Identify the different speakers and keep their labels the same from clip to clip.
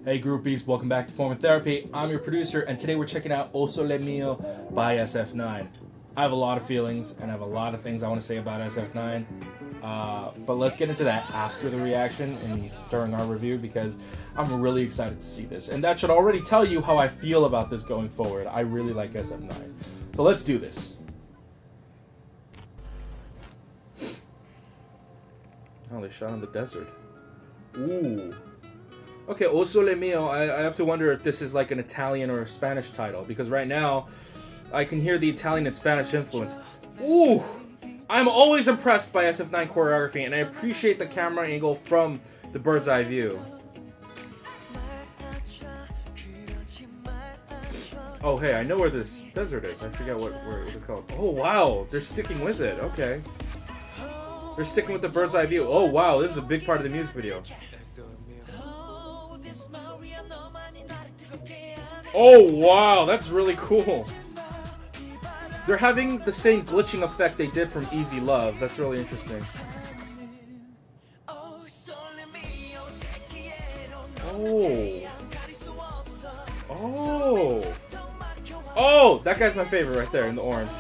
Speaker 1: Hey groupies, welcome back to Form of Therapy. I'm your producer, and today we're checking out Sole Mio by SF9. I have a lot of feelings, and I have a lot of things I want to say about SF9. But let's get into that after the reaction and during our review, because I'm really excited to see this. And that should already tell you how I feel about this going forward. I really like SF9. So let's do this. Oh, they shot in the desert. Ooh. Okay, O Sole Mio, I have to wonder if this is like an Italian or a Spanish title, because right now I can hear the Italian and Spanish influence. Ooh! I'm always impressed by SF9 choreography, and I appreciate the camera angle from the bird's eye view. Oh, hey, I know where this desert is. I forget where it's called. Oh, wow, they're sticking with it. Okay. They're sticking with the bird's eye view. Oh, wow, this is a big part of the music video. Oh, wow, that's really cool. They're having the same glitching effect they did from Easy Love. That's really interesting. Oh. Oh. Oh, that guy's my favorite right there in the orange.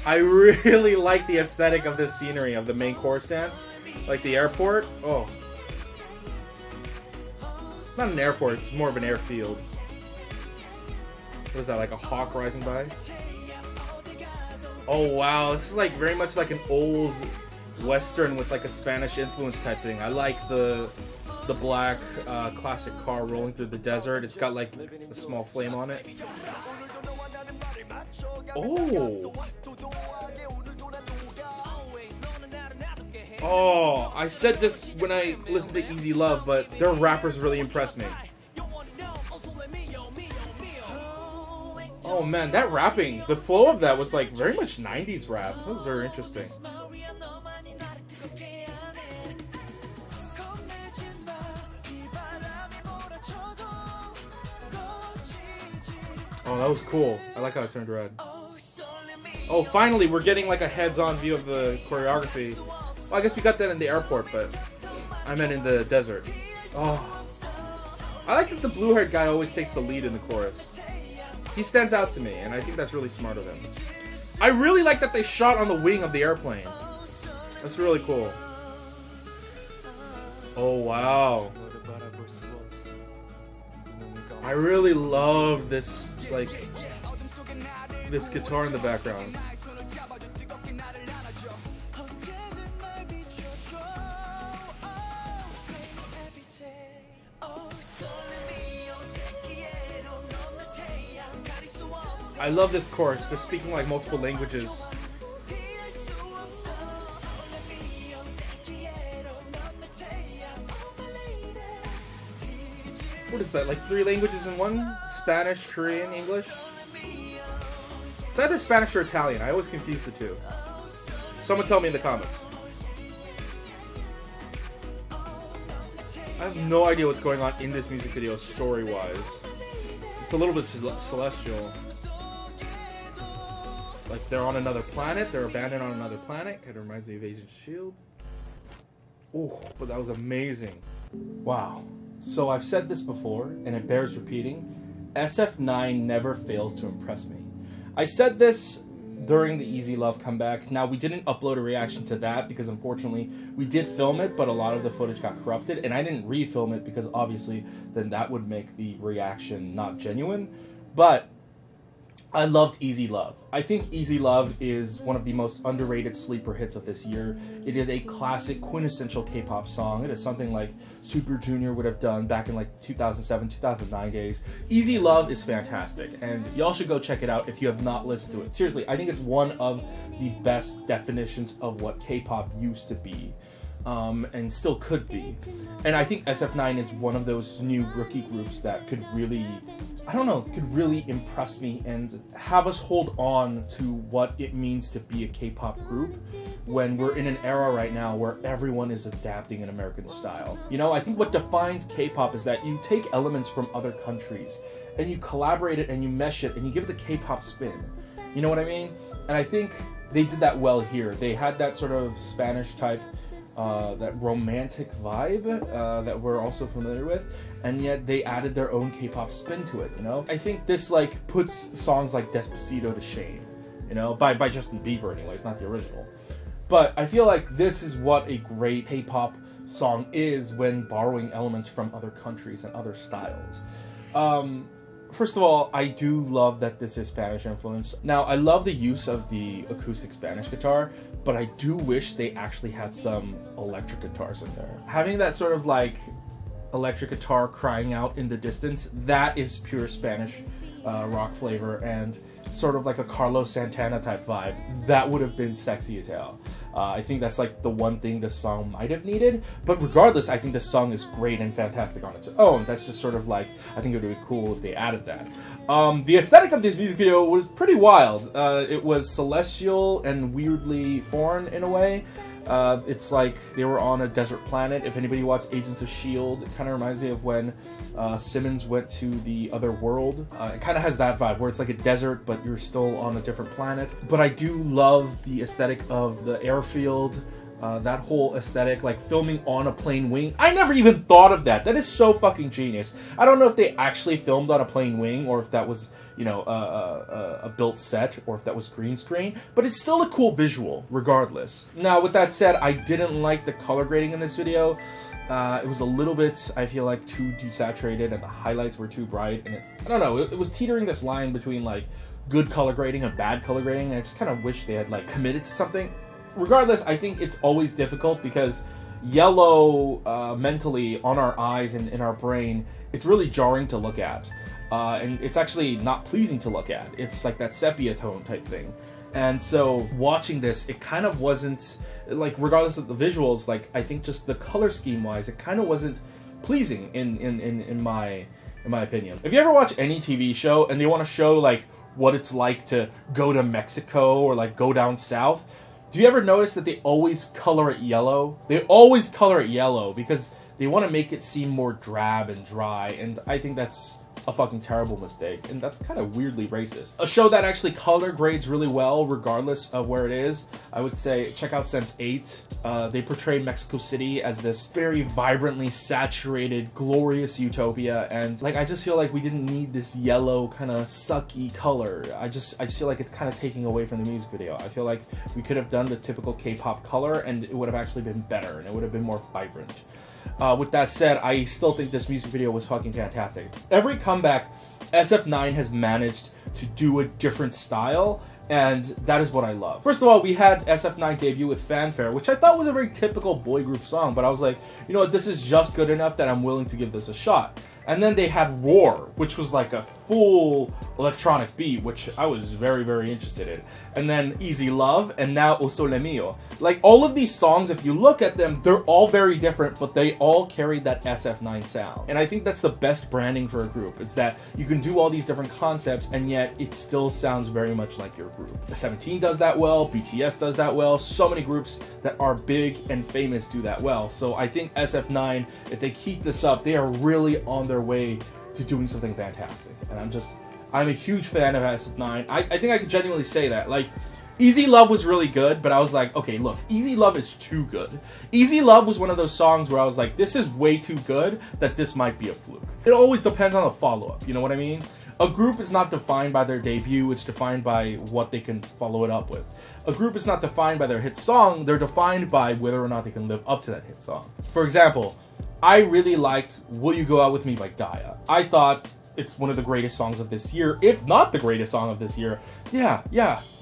Speaker 1: I really like the aesthetic of this scenery, of the main chorus dance. Like the airport. Oh. It's not an airport, it's more of an airfield. What is that, like a hawk rising by? Oh wow, this is like very much like an old Western with like a Spanish influence type thing. I like the black classic car rolling through the desert. It's got like a small flame on it. Oh! Oh, I said this when I listened to Easy Love, but their rappers really impressed me. Oh man, that rapping, the flow of that was like very much 90s rap. That was very interesting. Oh, that was cool. I like how it turned red. Oh, finally, we're getting like a heads-on view of the choreography. Well, I guess we got that in the airport, but I meant in the desert. Oh. I like that the blue-haired guy always takes the lead in the chorus. He stands out to me, and I think that's really smart of him. I really like that they shot on the wing of the airplane. That's really cool. Oh, wow. I really love this, like, this guitar in the background. I love this chorus. They're speaking like multiple languages. What is that, like 3 languages in one? Spanish, Korean, English? It's either Spanish or Italian. I always confuse the two. Someone tell me in the comments. I have no idea what's going on in this music video story-wise. It's a little bit celestial. Like they're on another planet. They're abandoned on another planet. Kind of reminds me of Agent Shield. Oh, but that was amazing. Wow. So I've said this before, and it bears repeating. SF9 never fails to impress me. I said this during the Easy Love comeback. Now, we didn't upload a reaction to that because, unfortunately, we did film it, but a lot of the footage got corrupted, and I didn't refilm it because, obviously, then that would make the reaction not genuine. But I loved Easy Love. I think Easy Love is one of the most underrated sleeper hits of this year. It is a classic, quintessential K-pop song. It is something like Super Junior would have done back in like 2007, 2009 days. Easy Love is fantastic, and y'all should go check it out if you have not listened to it. Seriously, I think it's one of the best definitions of what K-pop used to be. And still could be. And I think SF9 is one of those new rookie groups that could really, I don't know, could really impress me and have us hold on to what it means to be a K-pop group when we're in an era right now where everyone is adapting an American style. You know, I think what defines K-pop is that you take elements from other countries and you collaborate it and you mesh it and you give it the K-pop spin. You know what I mean? And I think they did that well here. They had that sort of Spanish type, that romantic vibe that we're also familiar with, and yet they added their own K-pop spin to it, you know? I think this like puts songs like Despacito to shame, you know, by Justin Bieber anyway, it's not the original. But I feel like this is what a great K-pop song is when borrowing elements from other countries and other styles. First of all, I do love that this is Spanish influenced. Now, I love the use of the acoustic Spanish guitar, but I do wish they actually had some electric guitars in there. Having that sort of like electric guitar crying out in the distance, that is pure Spanish rock flavor and sort of like a Carlos Santana type vibe. That would have been sexy as hell. I think that's like the one thing this song might have needed, but regardless, I think this song is great and fantastic on its own. That's just sort of like, I think it would be cool if they added that. The aesthetic of this music video was pretty wild. It was celestial and weirdly foreign in a way. It's like they were on a desert planet. If anybody watched Agents of S.H.I.E.L.D., it kind of reminds me of when Simmons went to the other world. It kind of has that vibe where it's like a desert, but you're still on a different planet. But I do love the aesthetic of the airfield, that whole aesthetic, like filming on a plane wing. I never even thought of that. That is so fucking genius. I don't know if they actually filmed on a plane wing or if that was, you know, a built set or if that was green screen, but it's still a cool visual regardless. Now, with that said, I didn't like the color grading in this video. It was a little bit, I feel like, too desaturated and the highlights were too bright, and I don't know, it was teetering this line between like good color grading and bad color grading, and I just kind of wish they had like committed to something. Regardless, I think it's always difficult because yellow mentally on our eyes and in our brain, it's really jarring to look at. And it's actually not pleasing to look at. It's like that sepia tone type thing. And so watching this, it kind of wasn't, like, regardless of the visuals, like, I think just the color scheme wise, it kind of wasn't pleasing in my opinion. If you ever watch any TV show and they want to show like what it's like to go to Mexico or like go down south, do you ever notice that they always color it yellow? They always color it yellow because they want to make it seem more drab and dry, and I think that's a fucking terrible mistake, and that's kind of weirdly racist. A show that actually color grades really well regardless of where it is, I would say check out Sense8. They portray Mexico City as this very vibrantly saturated, glorious utopia, and like I just feel like we didn't need this yellow kind of sucky color. I just feel like it's kind of taking away from the music video. I feel like we could have done the typical K-pop color and it would have actually been better and it would have been more vibrant. With that said, I still think this music video was fucking fantastic. Every comeback, SF9 has managed to do a different style, and that is what I love. First of all, we had SF9 debut with Fanfare, which I thought was a very typical boy group song, but I was like, you know what, this is just good enough that I'm willing to give this a shot. And then they had Roar, which was like a full electronic beat, which I was very, very interested in. And then Easy Love, and now Sole Mio. Like, all of these songs, if you look at them, they're all very different, but they all carry that SF9 sound. And I think that's the best branding for a group. It's that you can do all these different concepts, and yet it still sounds very much like your group. 17 does that well, BTS does that well, so many groups that are big and famous do that well. So I think SF9, if they keep this up, they are really on their way to doing something fantastic. And I'm a huge fan of SF9. I think I could genuinely say that. Like, Easy Love was really good, but I was like, okay, look, Easy Love is too good. Easy Love was one of those songs where I was like, this is way too good that this might be a fluke. It always depends on the follow-up, you know what I mean? A group is not defined by their debut, it's defined by what they can follow it up with. A group is not defined by their hit song, they're defined by whether or not they can live up to that hit song. For example, I really liked Will You Go Out With Me by Daya. I thought it's one of the greatest songs of this year, if not the greatest song of this year. Yeah,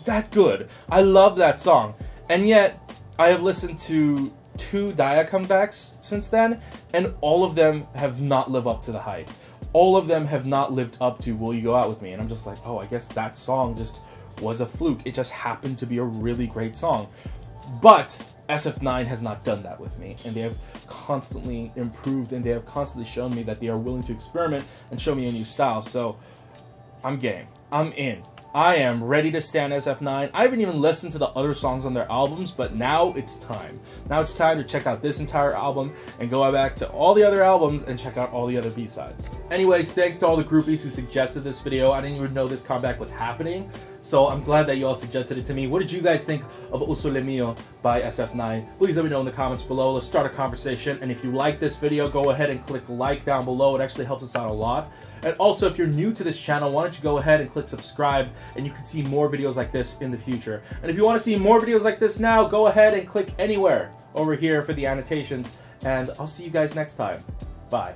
Speaker 1: that good. I love that song. And yet, I have listened to 2 Daya comebacks since then, and all of them have not lived up to the hype. All of them have not lived up to Will You Go Out With Me, and I'm just like, oh, I guess that song just was a fluke. It just happened to be a really great song. But SF9 has not done that with me, and they have constantly improved, and they have constantly shown me that they are willing to experiment and show me a new style. So I'm game. I'm in. I am ready to stand SF9. I haven't even listened to the other songs on their albums, but now it's time. Now it's time to check out this entire album and go back to all the other albums and check out all the other B-sides. Anyways, thanks to all the groupies who suggested this video. I didn't even know this comeback was happening. So I'm glad that you all suggested it to me. What did you guys think of Sole Mio by SF9? Please let me know in the comments below. Let's start a conversation. And if you like this video, go ahead and click like down below. It actually helps us out a lot. And also, if you're new to this channel, why don't you go ahead and click subscribe, and you can see more videos like this in the future. And if you want to see more videos like this now, go ahead and click anywhere over here for the annotations. And I'll see you guys next time. Bye.